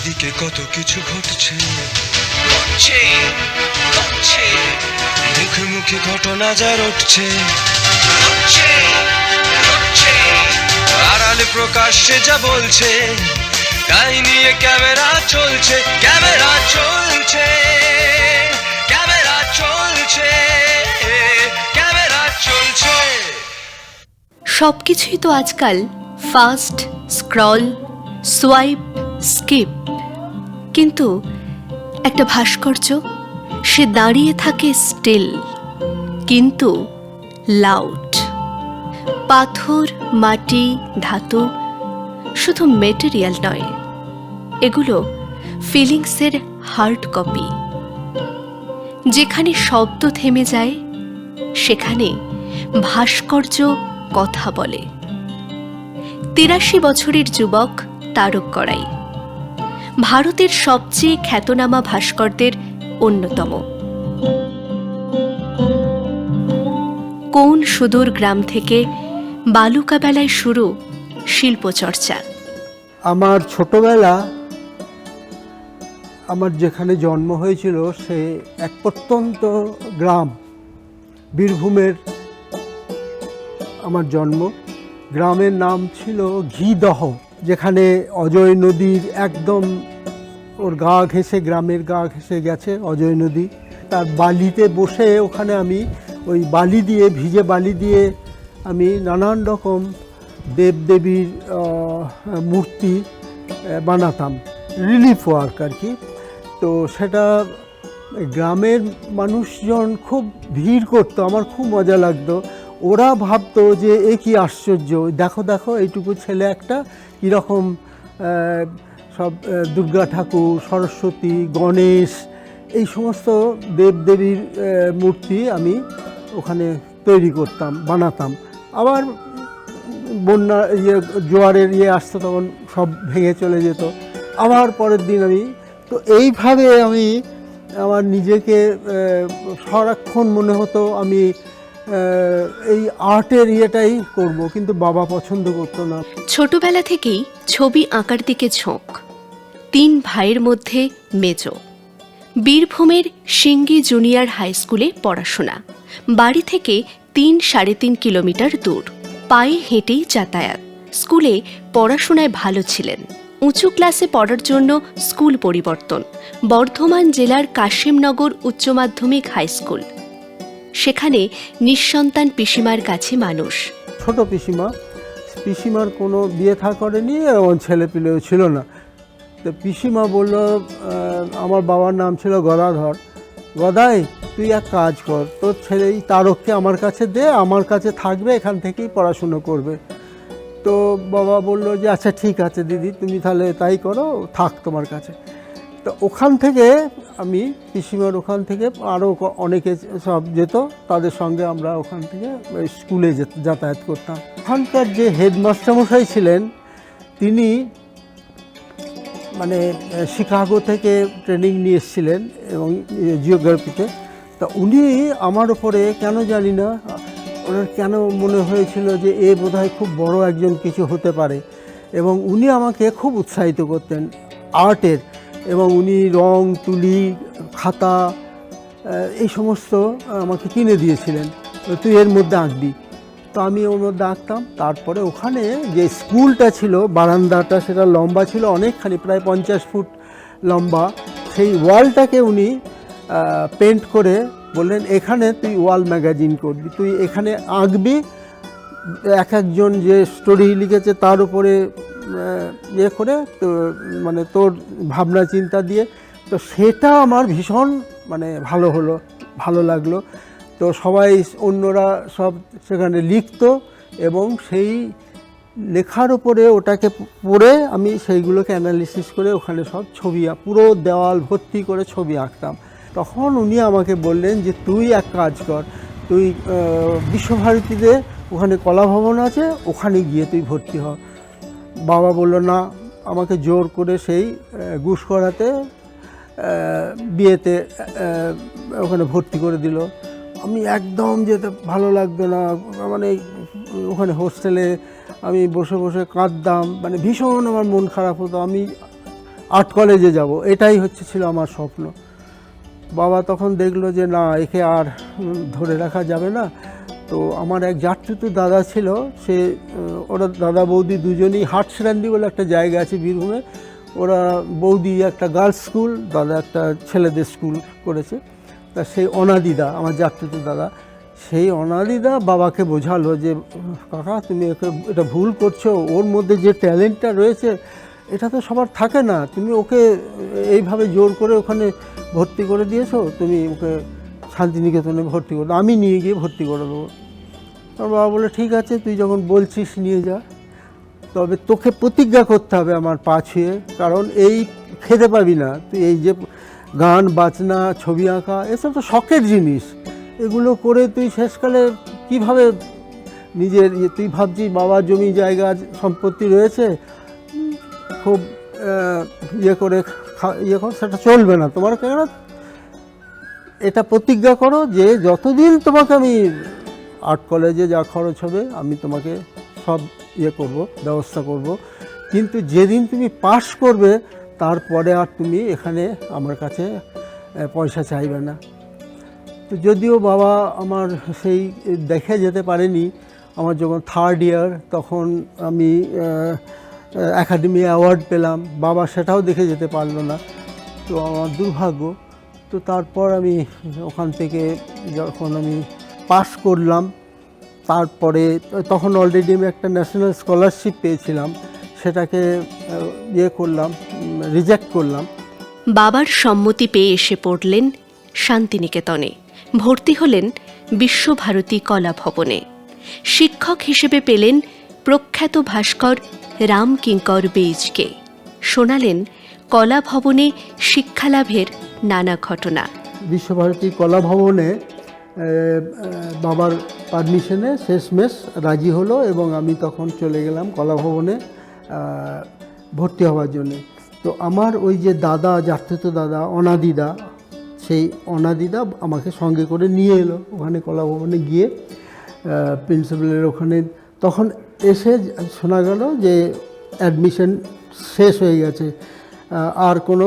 চারিদিকে কত কিছু ঘটছে, মুখে মুখে ঘটনা যা রটছে, আড়ালে প্রকাশ্যে যা বলছে, তাই নিয়ে ক্যামেরা চলছে, ক্যামেরা চলছে, ক্যামেরা চলছে, ক্যামেরা চলছে। সবকিছুই তো আজকাল ফাস্ট, স্ক্রল, সোয়াইপ, স্কিপ। কিন্তু একটা ভাস্কর্য, সে দাঁড়িয়ে থাকে স্টিল, কিন্তু লাউড। পাথর, মাটি, ধাতু শুধু মেটেরিয়াল নয়, এগুলো ফিলিংসের হার্ড কপি। যেখানে শব্দ থেমে যায়, সেখানে ভাস্কর্য কথা বলে। ৮৩ বছরের যুবক তারক গড়াই ভারতের সবচেয়ে খ্যাতনামা ভাস্করদের অন্যতম। কোন সুদূর গ্রাম থেকে বালুকাবেলায় শুরু শিল্পচর্চা। আমার ছোটবেলা, আমার যেখানে জন্ম হয়েছিল সে এক প্রত্যন্ত গ্রাম, বীরভূমের আমার জন্ম। গ্রামের নাম ছিল ঘিদহ, যেখানে অজয় নদীর একদম ওর গা ঘেঁষে, গ্রামের গা ঘেঁষে গেছে অজয় নদী। তার বালিতে বসে ওখানে আমি ওই বালি দিয়ে, ভিজে বালি দিয়ে আমি নানান রকম দেবদেবীর মূর্তি বানাতাম, রিলিফ ওয়ার্ক আর কি। তো সেটা গ্রামের মানুষজন খুব ভিড় করতো, আমার খুব মজা লাগতো। ওরা ভাবতো যে এ কি আশ্চর্য, দেখো দেখো এইটুকু ছেলে একটা কীরকম সব দুর্গা ঠাকুর, সরস্বতী, গণেশ, এই সমস্ত দেবদেবীর মূর্তি আমি ওখানে তৈরি করতাম, বানাতাম। আবার বন্যা জোয়ারের আসতো, তখন সব ভেঙে চলে যেত। আবার পরের দিন আমি তো এইভাবে আমি আমার নিজেকে সারাক্ষণ মনে হতো আমি এই আর্টের ইয়েটাই করব, কিন্তু বাবা পছন্দ করতো না। ছোটবেলা থেকেই ছবি আঁকার দিকে ঝোঁক। ৩ ভাইয়ের মধ্যে মেজো। বীরভূমের সিঙ্গি জুনিয়র হাই স্কুলে পড়াশোনা। বাড়ি থেকে ৩-৩.৫ কিলোমিটার দূর, পায়ে হেঁটেই যাতায়াত। স্কুলে পড়াশোনায় ভালো ছিলেন। উঁচু ক্লাসে পড়ার জন্য স্কুল পরিবর্তন। বর্ধমান জেলার কাশিমনগর উচ্চ মাধ্যমিক হাই স্কুল। সেখানে নিঃসন্তান পিসিমার কাছে মানুষ। ছোট পিসিমার কোনো বিয়ে থা করেনি, এবং ছেলে পিলেও ছিল না। তো পিসিমা বলল, আমার বাবার নাম ছিল গদাধর, গদাই তুই এক কাজ কর, তোর ছেলে এই তারককে আমার কাছে দে, আমার কাছে থাকবে, এখান থেকেই পড়াশুনো করবে। তো বাবা বলল যে আচ্ছা ঠিক আছে দিদি, তুমি তাহলে তাই করো, থাক তোমার কাছে। তো ওখান থেকে আমি পিসিমার ওখান থেকে আরও অনেকে সব যেত, তাদের সঙ্গে আমরা ওখান থেকে স্কুলে যাতায়াত করতাম। ওখানকার যে হেডমাস্টারমশাই ছিলেন, তিনি মানে শিকাগো থেকে ট্রেনিং নিয়ে এসেছিলেন এবং জিওগ্রাফিতে। তা উনি আমার ওপরে কেন জানি না, ওনার কেন মনে হয়েছিল যে এ বোধহয় খুব বড় একজন কিছু হতে পারে, এবং উনি আমাকে খুব উৎসাহিত করতেন আর্টের। এবং উনি রং, তুলি, খাতা এই সমস্ত আমাকে কিনে দিয়েছিলেন, তুই এর মধ্যে আঁকবি। তো আমি ওর মধ্যে আঁকতাম। তারপরে ওখানে যে স্কুলটা ছিল, বারান্দাটা সেটা লম্বা ছিল অনেকখানি, প্রায় 50 ফুট লম্বা। সেই ওয়ালটাকে উনি পেন্ট করে বললেন, এখানে তুই ওয়াল ম্যাগাজিন করবি, তুই এখানে আঁকবি, এক একজন যে স্টোরি লিখেছে তার উপরে ইয়ে করে, তো মানে তোর ভাবনা চিন্তা দিয়ে। তো সেটা আমার ভীষণ মানে ভালো লাগলো। তো সবাই, অন্যরা সব সেখানে লিখতো, এবং সেই লেখার উপরে ওটাকে পড়ে আমি সেইগুলোকে অ্যানালিসিস করে ওখানে সব ছবি, পুরো দেওয়াল ভর্তি করে ছবি আঁকতাম। তখন উনি আমাকে বললেন যে তুই এক কাজ কর, তুই বিশ্বভারতীতে ওখানে কলা ভবন আছে, ওখানে গিয়ে তুই ভর্তি হ। বাবা বলল না, আমাকে জোর করে সেই গুসকরাতে বিয়েতে ওখানে ভর্তি করে দিল। আমি একদম যেতে ভালো লাগতো না, মানে ওখানে হোস্টেলে আমি বসে বসে কাঁদতাম, মানে ভীষণ আমার মন খারাপ হতো। আমি আর্ট কলেজে যাব, এটাই ছিল আমার স্বপ্ন। বাবা তখন দেখলো যে না, একে আর ধরে রাখা যাবে না। তো আমার এক জাতটুতু দাদা ছিল, সে ওরা দাদা বৌদি দুজনেই হাটসরান্দি বলে একটা জায়গা আছে বীরভূমে, ওরা বৌদি একটা গার্লস স্কুল, দাদা একটা ছেলেদের স্কুল করেছে। তা সেই অনাদিদা, আমার জাতটুতু দাদা, সেই অনাদিদা বাবাকে বোঝালো যে কাকা তুমি ওকে এটা ভুল করছো, ওর মধ্যে যে ট্যালেন্টটা রয়েছে এটা তো সবার থাকে না, তুমি ওকে এইভাবে জোর করে ওখানে ভর্তি করে দিয়েছো, তুমি ওকে শান্তিনিকেতনে ভর্তি করে দাও, আমি নিয়ে গিয়ে ভর্তি করে দেবো। আমার বাবা বলে ঠিক আছে, তুই যখন বলছিস নিয়ে যা, তবে তোকে প্রতিজ্ঞা করতে হবে আমার পা ছুঁয়ে, কারণ এই খেতে পাবি না তুই, এই যে গান বাজনা ছবি আঁকা এসব তো শখের জিনিস, এগুলো করে তুই শেষকালে কিভাবে নিজের তুই ভাবছিস বাবার জমি জায়গা সম্পত্তি রয়েছে, খুব ইয়ে করে সেটা চলবে না তোমার। কেন এটা প্রতিজ্ঞা করো যে যতদিন তোমাকে আমি আর্ট কলেজে যা খরচ হবে আমি তোমাকে সব করব, ব্যবস্থা করব, কিন্তু যেদিন তুমি পাস করবে তারপরে আর তুমি এখানে আমার কাছে পয়সা চাইবে না। তো যদিও বাবা আমার সেই দেখে যেতে পারেনি, আমার যখন 3rd ইয়ার তখন আমি একাডেমি অ্যাওয়ার্ড পেলাম, বাবা সেটাও দেখে যেতে পারলো না, তো আমার দুর্ভাগ্য। তো তারপর আমি ওখান থেকে যখন আমি পাস করলাম, তারপরে তখন অলরেডি আমি একটা ন্যাশনাল স্কলারশিপ পেয়েছিলাম, সেটাকে করলাম, রিজেক্ট করলাম। বাবার সম্মতি পেয়ে এসে পড়লেন শান্তিনিকেতনে, ভর্তি হলেন বিশ্বভারতী কলা ভবনে। শিক্ষক হিসেবে পেলেন প্রখ্যাত ভাস্কর রামকিঙ্কর বেইজকে। শোনালেন কলা ভবনে শিক্ষালাভের নানা ঘটনা। বিশ্বভারতী কলা ভবনে বাবার পারমিশনে শেষমেশ রাজি হলো এবং আমি তখন চলে গেলাম কলা ভবনে ভর্তি হওয়ার জন্যে। তো আমার ওই যে দাদা, জাততো দাদা অনাদিদা, সেই অনাদিদা আমাকে সঙ্গে করে নিয়ে এলো ওখানে কলা ভবনে গিয়ে প্রিন্সিপালের ওখানে। তখন এসে শোনা গেল যে অ্যাডমিশন শেষ হয়ে গেছে, আর কোনো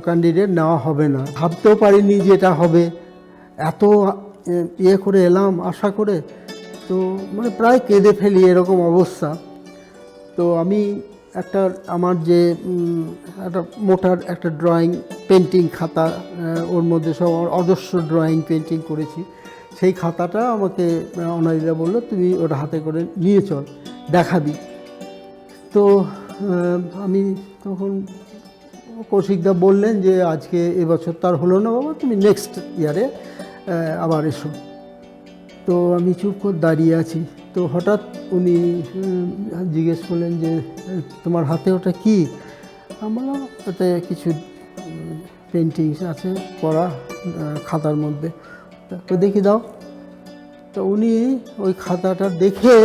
ক্যান্ডিডেট নেওয়া হবে না। ভাবতেও পারিনি যে এটা হবে, এত করে এলাম আশা করে, তো মানে প্রায় কেঁদে ফেলি এরকম অবস্থা। তো আমি আমার যে একটা মোটার একটা ড্রয়িং পেন্টিং খাতা, ওর মধ্যে সব অজস্র ড্রয়িং পেন্টিং করেছি, সেই খাতাটা আমাকে অনাদিদা বললো তুমি ওটা হাতে করে নিয়ে চল, দেখাবি। তো আমি তখন কৌশিকদা বললেন যে আজকে এবছর তার হলো না বাবা, তুমি নেক্সট ইয়ারে আবার এসো। তো আমি চুপ করে দাঁড়িয়ে আছি। তো হঠাৎ উনি জিজ্ঞেস করলেন যে তোমার হাতে ওটা কি? আমার ওতে কিছু পেন্টিংস আছে করা খাতার মধ্যে, তো দেখি দাও। তো উনি ওই খাতাটা দেখে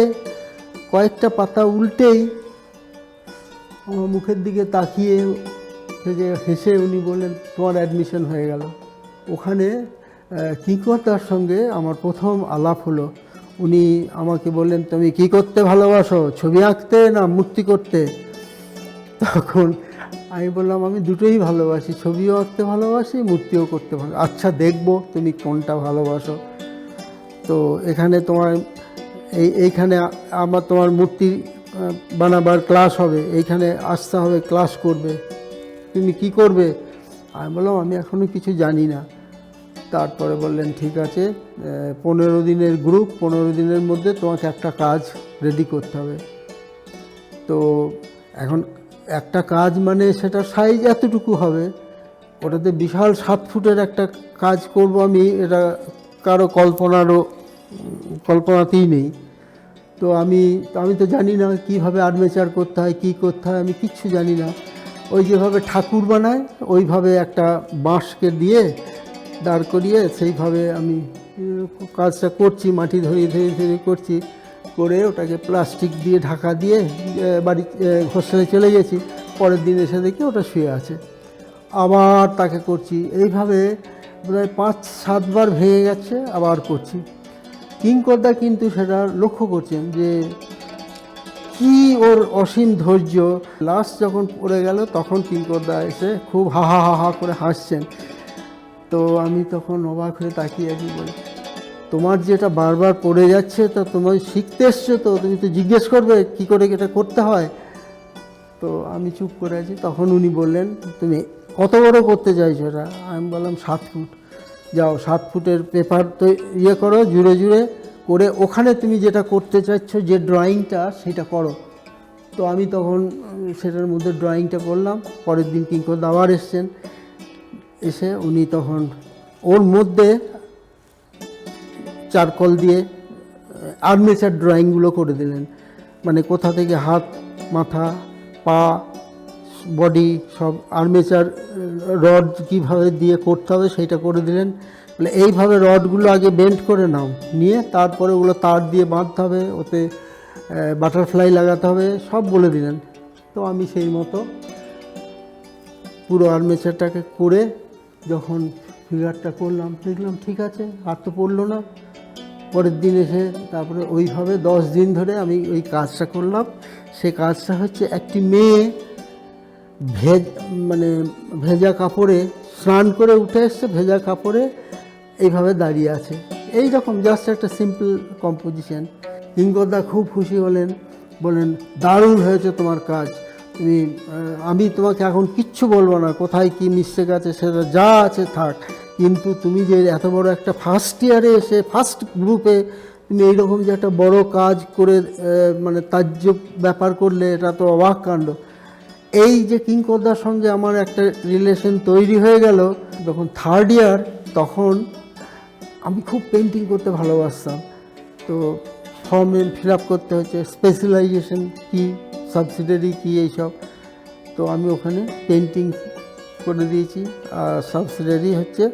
কয়েকটা পাতা উল্টেই আমার মুখের দিকে তাকিয়ে থেকে হেসে উনি বললেন তোমার অ্যাডমিশন হয়ে গেল। ওখানে কিঙ্করদার সঙ্গে আমার প্রথম আলাপ হলো। উনি আমাকে বললেন তুমি কী করতে ভালোবাসো, ছবি আঁকতে না মূর্তি করতে? তখন আমি বললাম আমি দুটোই ভালোবাসি, ছবিও আঁকতে ভালোবাসি, মূর্তিও করতে ভালো। আচ্ছা দেখব তুমি কোনটা ভালোবাসো। তো এখানে এইখানে তোমার মূর্তি বানাবার ক্লাস হবে, এইখানে আসতে হবে, ক্লাস করবে, তুমি কি করবে? আমি বললাম আমি এখনও কিছু জানি না। তারপরে বললেন ঠিক আছে, 15 দিনের গ্রুপ, 15 দিনের মধ্যে তোমাকে একটা কাজ রেডি করতে হবে। তো এখন একটা কাজ মানে সেটা সাইজ এতটুকু হবে, ওটাতে বিশাল 7 ফুটের একটা কাজ করব আমি, এটা কারো কল্পনাতেই নেই। তো আমি তো জানি না কীভাবে আর্মেচার করতে হয়, কী করতে হয়, আমি কিচ্ছু জানি না। ওই যেভাবে ঠাকুর বানায় ওইভাবে একটা বাঁশকে দিয়ে দাঁড় করিয়ে সেইভাবে আমি কাজটা করছি, মাটি ধরিয়ে করছি, করে ওটাকে প্লাস্টিক দিয়ে ঢাকা দিয়ে বাড়ি হোস্টেলে চলে গেছি। পরের দিন এসে দেখি ওটা শুয়ে আছে, আবার তাকে করছি, এইভাবে প্রায় 5-7 বার ভেঙে গেছে, আবার করছি। কিঙ্করদা কিন্তু সেটা লক্ষ্য করছেন যে কি ওর অসীম ধৈর্য। লাস্ট যখন পড়ে গেল তখন কিঙ্করদা এসে খুব হা হা হা হা করে হাসছেন। তো আমি তখন অবাক হয়ে তাকিয়ে আছি, বলি তোমার যেটা বারবার পড়ে যাচ্ছে তো তোমার শিখতে এসছো, তো তুমি তো জিজ্ঞেস করবে কী করে এটা করতে হয়। তো আমি চুপ করে আছি। তখন উনি বললেন, তুমি কত বড় করতে চাইছো এটা? আমি বললাম 7 ফুট। যাও 7 ফুটের পেপার তো ইয়ে করো, জুড়ে জুড়ে করে ওখানে তুমি যেটা করতে চাইছো, যে ড্রয়িংটা, সেটা করো। তো আমি তখন সেটার মধ্যে ড্রয়িংটা করলাম। পরের দিন কিঙ্করদা আবার এসছেন, এসে উনি তখন ওর মধ্যে চারকোল দিয়ে আর্মেচার ড্রয়িংগুলো করে দিলেন। মানে কোথা থেকে হাত, মাথা, পা, বডি সব আর্মেচার রড কীভাবে দিয়ে করতে হবে সেইটা করে দিলেন। বলে এইভাবে রডগুলো আগে বেন্ড করে নাও, নিয়ে তারপরে ওগুলো তার দিয়ে বাঁধতে হবে, ওতে বাটারফ্লাই লাগাতে হবে, সব বলে দিলেন। তো আমি সেই মতো পুরো আর্মেচারটাকে করে যখন ফিগারটা করলাম, দেখলাম ঠিক আছে, আর তো পড়লো না। পরের দিন এসে তারপরে ওইভাবে 10 দিন ধরে আমি ওই কাজটা করলাম। সে কাজটা হচ্ছে একটি মেয়ে মানে ভেজা কাপড়ে স্নান করে উঠে এসছে, ভেজা কাপড়ে এইভাবে দাঁড়িয়ে আছে, এই রকম জাস্ট একটা সিম্পল কম্পোজিশন। কিঙ্করদা খুব খুশি হলেন, বলেন দারুণ হয়েছে তোমার কাজ, তুমি আমি তোমাকে এখন কিচ্ছু বলবো না, কোথায় কী মিস্টেক আছে সেটা যা আছে থাক, কিন্তু তুমি যে এত বড় একটা ফার্স্ট ইয়ারে এসে ফার্স্ট গ্রুপে তুমি এইরকম যে একটা বড় কাজ করে মানে তাজ্জব ব্যাপার করলে, এটা তো অবাক কাণ্ড। এই যে কিঙ্করদার সঙ্গে আমার একটা রিলেশন তৈরি হয়ে গেল। যখন 3rd ইয়ার, তখন আমি খুব পেন্টিং করতে ভালোবাসতাম। তো ফর্মে ফিল আপ করতে হচ্ছে স্পেশালাইজেশন কী, সাবসিডারি কী, এইসব। তো আমি ওখানে পেন্টিং করে দিয়েছি, আর সাবসিডারি হচ্ছে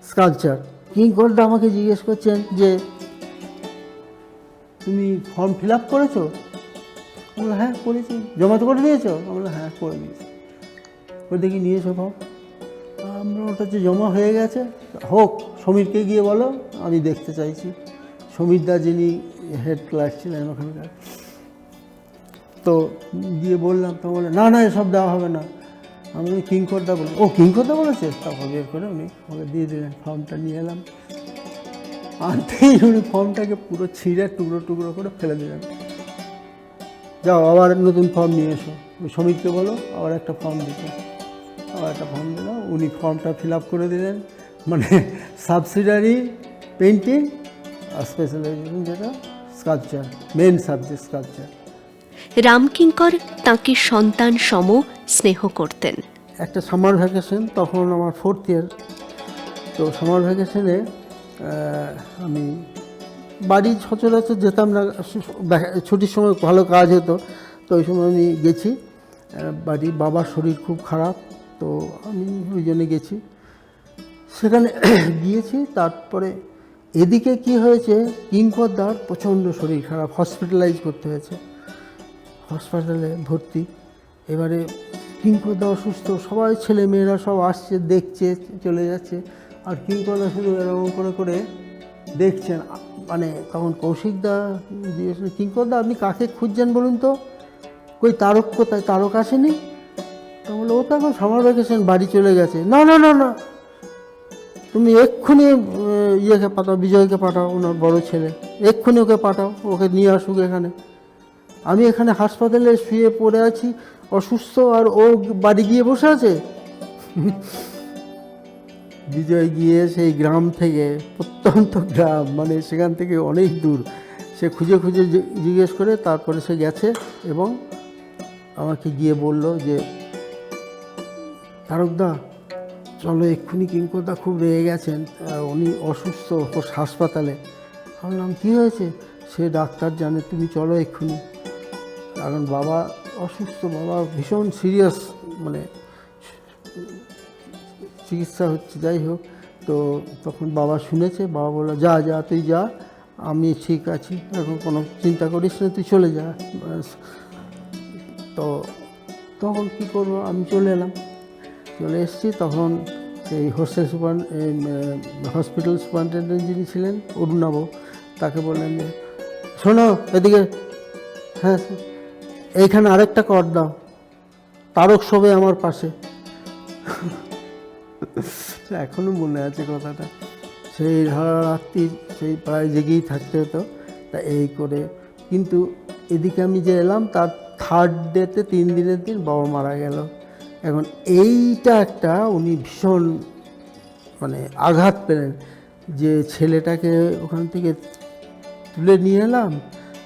স্কাল্পচার। কিঙ্করদা আমাকে জিজ্ঞেস করছেন যে তুমি ফর্ম ফিল আপ করেছো? আমি বললাম হ্যাঁ করেছি। জমা তো করে দিয়েছো? আমি বললাম হ্যাঁ করে দিয়েছি। ওই দেখি নিয়েছো ফর্ম? আমরা ওটা হচ্ছে জমা হয়ে গেছে, হোক, সমীরকে গিয়ে বলো আমি দেখতে চাইছি। সমীরদা যিনি হেড ক্লার্ক ছিলেন ওখানকার, তো গিয়ে বললাম, তো বলে না না এসব দেওয়া হবে না। আমি কিঙ্করদা বললাম, ও কিঙ্করদা বলেছে? তারপর বের করে উনি আমাকে দিয়ে দিলেন। ফর্মটা নিয়ে এলাম, আনতেই উনি ফর্মটাকে পুরো ছিঁড়ে টুকরো টুকরো করে ফেলে দিলেন। যাও আবার নতুন ফর্ম নিয়ে এসো, ওই সমীরকে বলো আবার একটা ফর্ম দিতে। আবার একটা ফর্ম দিলাম, উনি ফর্মটা ফিল আপ করে দিলেন। মানে সাবসিডারি পেন্টিং আর স্পেশালাইজেশন যেটা sculpture, main subject sculpture. Ramkinkar তাঁকে সন্তান সম স্নেহ করতেন। একটা সামার ভ্যাকেশন, তখন আমার 4th ইয়ার। তো সামার ভ্যাকেশনে আমি বাড়ি সচরাচর যেতাম না, ছুটির সময় ভালো কাজ হতো, তো ওই সময় আমি গেছি। বাড়ি বাবার শরীর খুব খারাপ, তো আমি ওই জন্যে গেছি। সেখানে গিয়েছি, তারপরে এদিকে কি হয়েছে, কিঙ্করদার প্রচণ্ড শরীর খারাপ, হসপিটালাইজ করতে হয়েছে, হাসপাতালে ভর্তি। এবারে কিঙ্করদা অসুস্থ, সবাই ছেলে মেয়েরা সব আসছে, দেখছে, চলে যাচ্ছে, আর কিঙ্করদা শুধু এরকম করে করে দেখছেন। মানে তখন কৌশিকদা জিজ্ঞেস, কিঙ্করদা আপনি কাকে খুঁজছেন বলুন তো, কই তারক কোথায়, তারক আসেনি? তা বলে ও তো এখন সামার ভ্যাকেশন, বাড়ি চলে গেছে। না না না না, তুমি এক্ষুনি ইয়েকে পাঠাও, বিজয়কে পাঠাও, ওনার বড় ছেলে, এক্ষুনি ওকে পাঠাও, ওকে নিয়ে আসুক এখানে। আমি এখানে হাসপাতালে শুয়ে পড়ে আছি অসুস্থ, আর ও বাড়ি গিয়ে বসে আছে। বিজয় গিয়ে সেই গ্রাম থেকে, প্রত্যন্ত গ্রাম, মানে সেখান থেকে অনেক দূর, সে খুঁজে খুঁজে জিজ্ঞেস করে তারপরে সে গেছে, এবং আমাকে গিয়ে বলল যে তারকদা চলো এক্ষুনি, কিঙ্করদা খুব রেগে গেছেন, উনি অসুস্থ হাসপাতালে। ভাবলাম কী হয়েছে? সে ডাক্তার জানে, তুমি চলো এক্ষুনি। কারণ বাবা অসুস্থ, বাবা ভীষণ সিরিয়াস, মানে চিকিৎসা হচ্ছে, যাই হোক। তো তখন বাবা শুনেছে, বাবা বললো যা যা তুই যা, আমি ঠিক আছি, এখন কোনো চিন্তা করিস না, তুই চলে যা। তো তখন কী করবো, আমি চলে এলাম। চলে এসেছি, তখন এই হসপিটাল সুপারিনটেন্ডেন্ট যিনি ছিলেন, অরুণাবু, তাকে বললেন যে শোনো এদিকে, হ্যাঁ স্যার, এইখানে আরেকটা কর দাও, তারক শোবে আমার পাশে। এখনো মনে আছে কথাটা। সেই রাত্রি সেই প্রায় জেগেই থাকতে হতো। তা এই করে কিন্তু এদিকে আমি যে এলাম তার থার্ড ডেতে 3 দিনের দিন বাবা মারা গেল। এখন এইটা একটা উনি ভীষণ মানে আঘাত পেলেন যে ছেলেটাকে ওখান থেকে তুলে নিয়ে এলাম,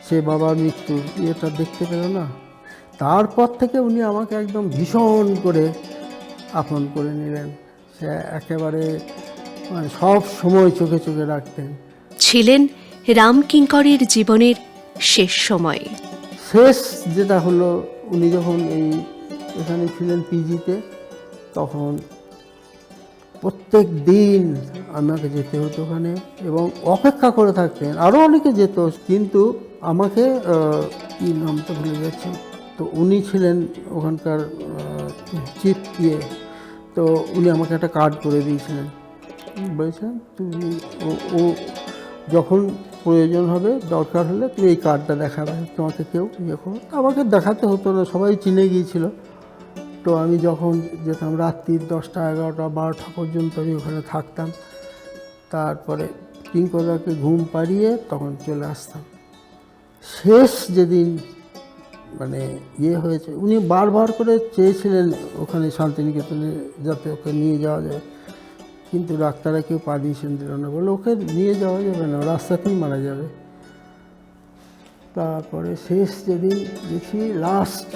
সে বাবার মৃত্যুর ইয়েটা দেখতে পেল না। তারপর থেকে উনি আমাকে একদম ভীষণ করে আপন করে নিলেন। সে একেবারে মানে সব সময় চোখে চোখে রাখতেন। ছিলেন রামকিঙ্করের জীবনের শেষ সময়। শেষ যেটা হলো, উনি যখন এখানে ছিলেন পিজিতে, তখন প্রত্যেক দিন আমাকে যেতে হতো ওখানে এবং অপেক্ষা করে থাকতেন। আরও অনেকে যেত, কিন্তু আমাকে কী নামটা ভুলে যাচ্ছে, তো উনি ছিলেন ওখানকার চিফ তো উনি আমাকে একটা কার্ড করে দিয়েছিলেন, বলেছেন তুমি ও যখন প্রয়োজন হবে, দরকার হলে তুমি এই কার্ডটা দেখাবে, তোমাকে কেউ ইয়ে করো। আমাকে দেখাতে হতো না, সবাই চিনে গিয়েছিল। তো আমি যখন যেতাম রাত্রির 10টা 11টা 12টা পর্যন্ত আমি ওখানে থাকতাম, তারপরে কিঙ্করদাকে ঘুম পাড়িয়ে তখন চলে আসতাম। শেষ যেদিন মানে ইয়ে হয়েছে, উনি বারবার করে চেয়েছিলেন ওখানে শান্তিনিকেতনে যাতে ওকে নিয়ে যাওয়া যায়, কিন্তু ডাক্তাররা কেউ পারমিশন দিল না, বলে ওকে নিয়ে যাওয়া যাবে না, রাস্তাতেই মারা যাবে। তারপরে শেষ যেদিন দেখি লাস্ট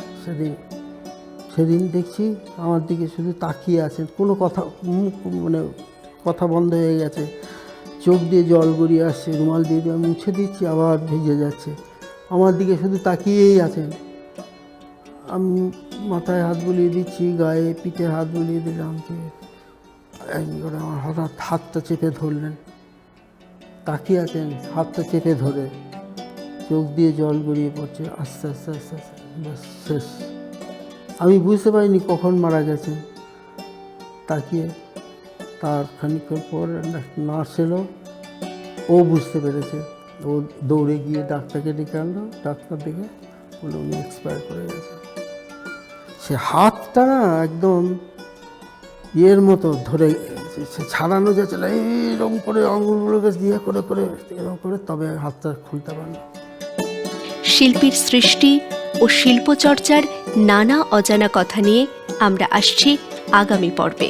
সেদিন দেখছি আমার দিকে শুধু তাকিয়ে আছেন, কোনো কথা মুখ মানে কথা বন্ধ হয়ে গেছে, চোখ দিয়ে জল গড়িয়ে আসছে, রুমাল দিয়ে আমি মুছে দিচ্ছি আবার ভিজে যাচ্ছে, আমার দিকে শুধু তাকিয়েই আছেন। আমি মাথায় হাত বুলিয়ে দিচ্ছি, গায়ে পিঠে হাত বুলিয়ে দিলাম, এমনি করে আমার হঠাৎ হাতটা চেপে ধরলেন, তাকিয়ে আছেন, হাতটা চেপে ধরে চোখ দিয়ে জল গড়িয়ে পড়ছে, আস্তে আস্তে আস্তে আস্তে ব্যাস শেষ। আমি বুঝতে পারিনি কখন মারা গেছেন। তাকিয়ে তার খানিকক্ষণ পর নার্স এলো, ও বুঝতে পেরেছে, ও দৌড়ে গিয়ে ডাক্তারকে ডেকে আনলো, ডাক্তার দেখে বলে উনি এক্সপায়ার করে গেছে। সে হাতটা না একদম ইয়ের মতো ধরে, সে ছাড়ানো যাচ্ছে না, এইরকম করে আঙুলগুলোকে দিয়ে করে করে এরকম করে তবে হাতটা খুলতে পারল। শিল্পীর সৃষ্টি ও শিল্পচর্চার নানা অজানা কথা নিয়ে আমরা আসছি আগামী পর্বে।